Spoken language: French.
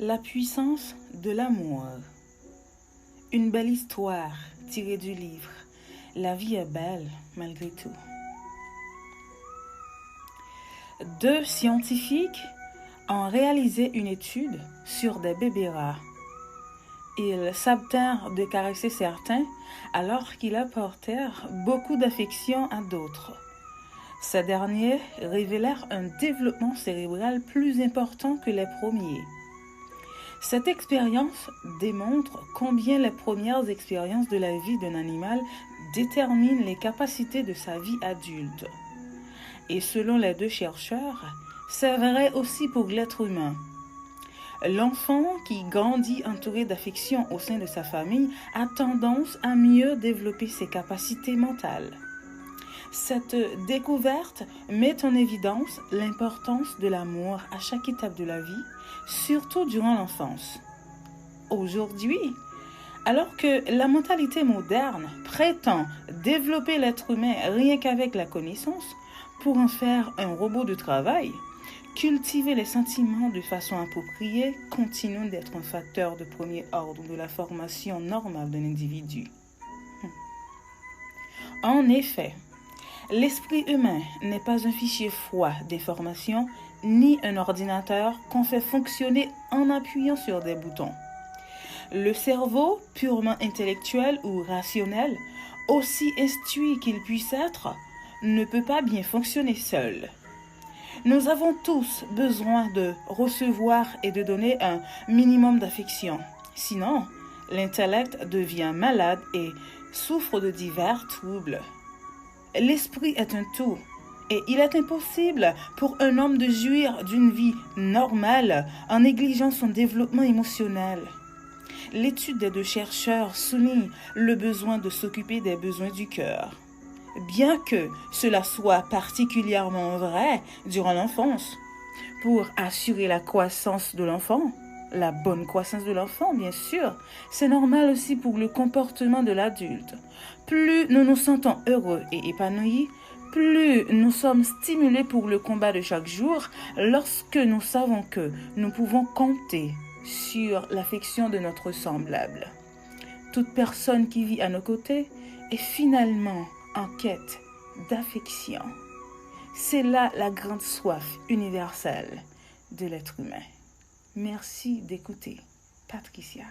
La puissance de l'amour. Une belle histoire tirée du livre La vie est belle malgré tout. Deux scientifiques ont réalisé une étude sur des bébés rats. Ils s'abstinrent de caresser certains alors qu'ils apportèrent beaucoup d'affection à d'autres. Ces derniers révélèrent un développement cérébral plus important que les premiers. Cette expérience démontre combien les premières expériences de la vie d'un animal déterminent les capacités de sa vie adulte. Et selon les deux chercheurs, c'est vrai aussi pour l'être humain. L'enfant qui grandit entouré d'affection au sein de sa famille a tendance à mieux développer ses capacités mentales. Cette découverte met en évidence l'importance de l'amour à chaque étape de la vie, surtout durant l'enfance. Aujourd'hui, alors que la mentalité moderne prétend développer l'être humain rien qu'avec la connaissance, pour en faire un robot de travail, cultiver les sentiments de façon appropriée continue d'être un facteur de premier ordre de la formation normale d'un individu. En effet, l'esprit humain n'est pas un fichier froid d'informations ni un ordinateur qu'on fait fonctionner en appuyant sur des boutons. Le cerveau, purement intellectuel ou rationnel, aussi instruit qu'il puisse être, ne peut pas bien fonctionner seul. Nous avons tous besoin de recevoir et de donner un minimum d'affection. Sinon, l'intellect devient malade et souffre de divers troubles. L'esprit est un tout et il est impossible pour un homme de jouir d'une vie normale en négligeant son développement émotionnel. L'étude des deux chercheurs souligne le besoin de s'occuper des besoins du cœur. Bien que cela soit particulièrement vrai durant l'enfance, pour assurer la croissance de l'enfant, la bonne croissance de l'enfant, bien sûr, c'est normal aussi pour le comportement de l'adulte. Plus nous nous sentons heureux et épanouis, plus nous sommes stimulés pour le combat de chaque jour lorsque nous savons que nous pouvons compter sur l'affection de notre semblable. Toute personne qui vit à nos côtés est finalement en quête d'affection. C'est là la grande soif universelle de l'être humain. Merci d'écouter. Patricia.